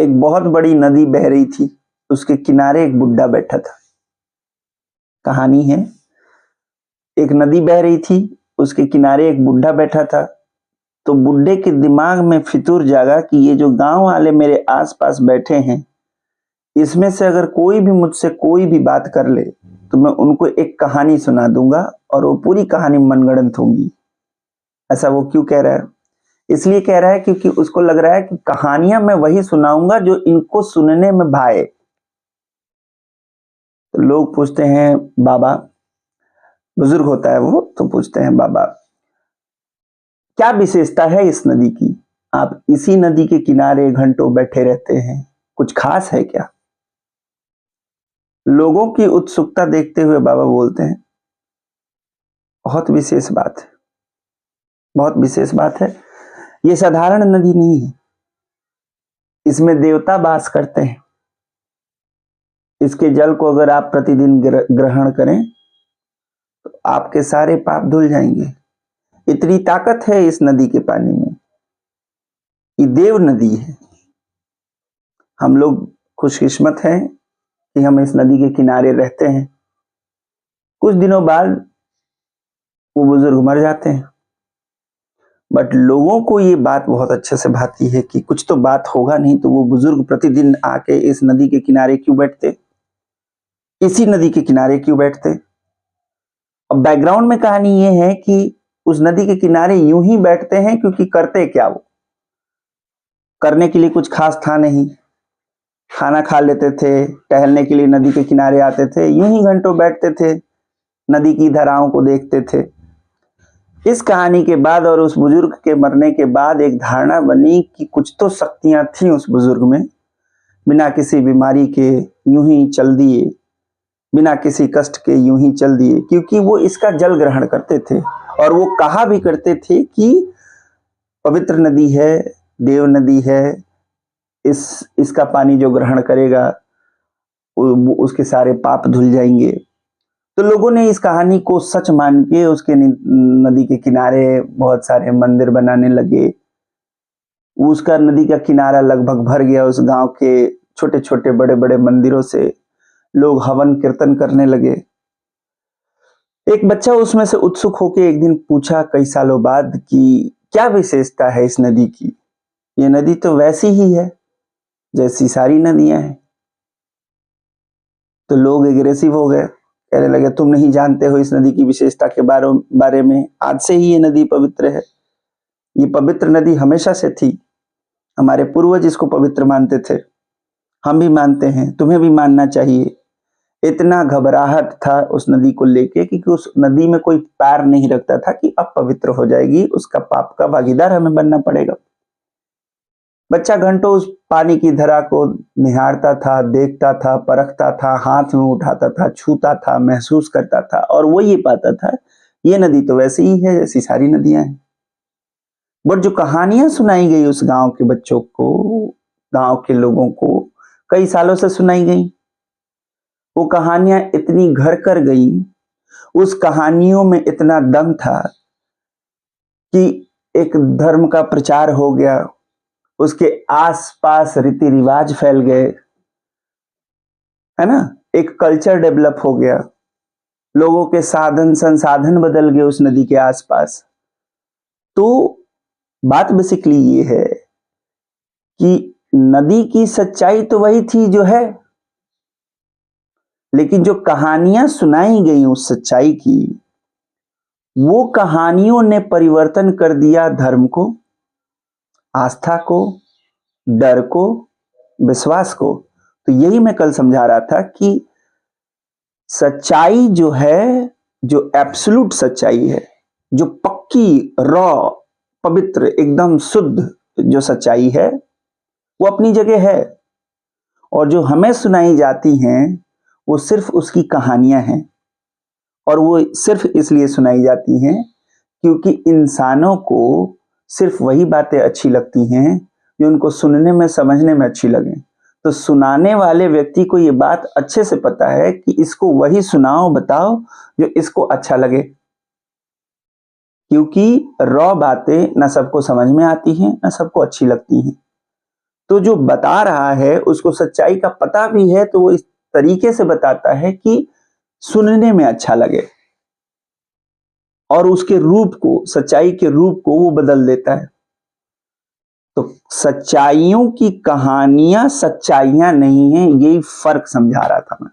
एक बहुत बड़ी नदी बह रही थी, उसके किनारे एक बुड्ढा बैठा था। कहानी है, एक नदी बह रही थी, उसके किनारे एक बुड्ढा बैठा था। तो बुड्ढे के दिमाग में फितूर जागा कि ये जो गांव वाले मेरे आसपास बैठे हैं, इसमें से अगर कोई भी मुझसे कोई भी बात कर ले तो मैं उनको एक कहानी सुना दूंगा और वो पूरी कहानी मनगढ़ंत होगी। ऐसा वो क्यों कह रहा है? इसलिए कह रहा है क्योंकि उसको लग रहा है कि कहानियां मैं वही सुनाऊंगा जो इनको सुनने में भाए। तो लोग पूछते हैं, बाबा, बुजुर्ग होता है वो, तो पूछते हैं, बाबा क्या विशेषता है इस नदी की? आप इसी नदी के किनारे घंटों बैठे रहते हैं, कुछ खास है क्या? लोगों की उत्सुकता देखते हुए बाबा बोलते हैं, बहुत विशेष बात है, बहुत विशेष बात है। ये साधारण नदी नहीं है, इसमें देवता वास करते हैं। इसके जल को अगर आप प्रतिदिन ग्रहण करें तो आपके सारे पाप धुल जाएंगे। इतनी ताकत है इस नदी के पानी में। ये देव नदी है। हम लोग खुशकिस्मत हैं कि हम इस नदी के किनारे रहते हैं। कुछ दिनों बाद वो बुजुर्ग मर जाते हैं, बट लोगों को ये बात बहुत अच्छे से भाती है कि कुछ तो बात होगा, नहीं तो वो बुजुर्ग प्रतिदिन आके इस नदी के किनारे क्यों बैठते, इसी नदी के किनारे क्यों बैठते। अब बैकग्राउंड में कहानी ये है कि उस नदी के किनारे यूं ही बैठते हैं क्योंकि करते क्या, वो करने के लिए कुछ खास था नहीं। खाना खा लेते थे, टहलने के लिए नदी के किनारे आते थे, यूं ही घंटों बैठते थे, नदी की धाराओं को देखते थे। इस कहानी के बाद और उस बुजुर्ग के मरने के बाद एक धारणा बनी कि कुछ तो शक्तियां थी उस बुजुर्ग में, बिना किसी बीमारी के यूं ही चल दिए, बिना किसी कष्ट के यूं ही चल दिए, क्योंकि वो इसका जल ग्रहण करते थे और वो कहा भी करते थे कि पवित्र नदी है, देव नदी है, इसका पानी जो ग्रहण करेगा उसके सारे पाप धुल जाएंगे। तो लोगों ने इस कहानी को सच मान के उसके नदी के किनारे बहुत सारे मंदिर बनाने लगे। उसका नदी का किनारा लगभग भर गया उस गांव के छोटे छोटे बड़े बड़े मंदिरों से। लोग हवन कीर्तन करने लगे। एक बच्चा उसमें से उत्सुक होकर एक दिन पूछा कई सालों बाद कि क्या विशेषता है इस नदी की? ये नदी तो वैसी ही है जैसी सारी नदियां हैं। तो लोग एग्रेसिव हो गए, कहने लगे, तुम नहीं जानते हो इस नदी की विशेषता के बारे में। आज से ही ये नदी पवित्र है। ये पवित्र नदी हमेशा से थी। हमारे पूर्वज इसको पवित्र मानते थे, हम भी मानते हैं, तुम्हें भी मानना चाहिए। इतना घबराहट था उस नदी को लेके कि उस नदी में कोई पैर नहीं रखता था कि अब पवित्र हो जाएगी, उसका पाप का भागीदार हमें बनना पड़ेगा। बच्चा घंटों उस पानी की धारा को निहारता था, देखता था, परखता था, हाथ में उठाता था, छूता था, महसूस करता था, और वो ये पाता था ये नदी तो वैसे ही है जैसी सारी नदियां हैं। बट जो कहानियां सुनाई गई उस गांव के बच्चों को, गांव के लोगों को कई सालों से सुनाई गई, वो कहानियां इतनी घर कर गई, उस कहानियों में इतना दम था कि एक धर्म का प्रचार हो गया, उसके आसपास रीति रिवाज फैल गए, है ना, एक कल्चर डेवलप हो गया, लोगों के साधन संसाधन बदल गए उस नदी के आसपास। तो बात बेसिकली ये है कि नदी की सच्चाई तो वही थी जो है, लेकिन जो कहानियां सुनाई गई उस सच्चाई की, वो कहानियों ने परिवर्तन कर दिया धर्म को, आस्था को, डर को, विश्वास को। तो यही मैं कल समझा रहा था कि सच्चाई जो है, जो एब्सोल्यूट सच्चाई है, जो पक्की रॉ पवित्र एकदम शुद्ध जो सच्चाई है, वो अपनी जगह है, और जो हमें सुनाई जाती हैं वो सिर्फ उसकी कहानियां हैं, और वो सिर्फ इसलिए सुनाई जाती हैं क्योंकि इंसानों को सिर्फ वही बातें अच्छी लगती हैं जो उनको सुनने में समझने में अच्छी लगे। तो सुनाने वाले व्यक्ति को ये बात अच्छे से पता है कि इसको वही सुनाओ, बताओ जो इसको अच्छा लगे, क्योंकि रॉ बातें न सबको समझ में आती हैं, न सबको अच्छी लगती हैं। तो जो बता रहा है उसको सच्चाई का पता भी है, तो वो इस तरीके से बताता है कि सुनने में अच्छा लगे, और उसके रूप को, सच्चाई के रूप को वो बदल देता है। तो सच्चाइयों की कहानियां सच्चाइयां नहीं हैं, यही फर्क समझा रहा था मैं।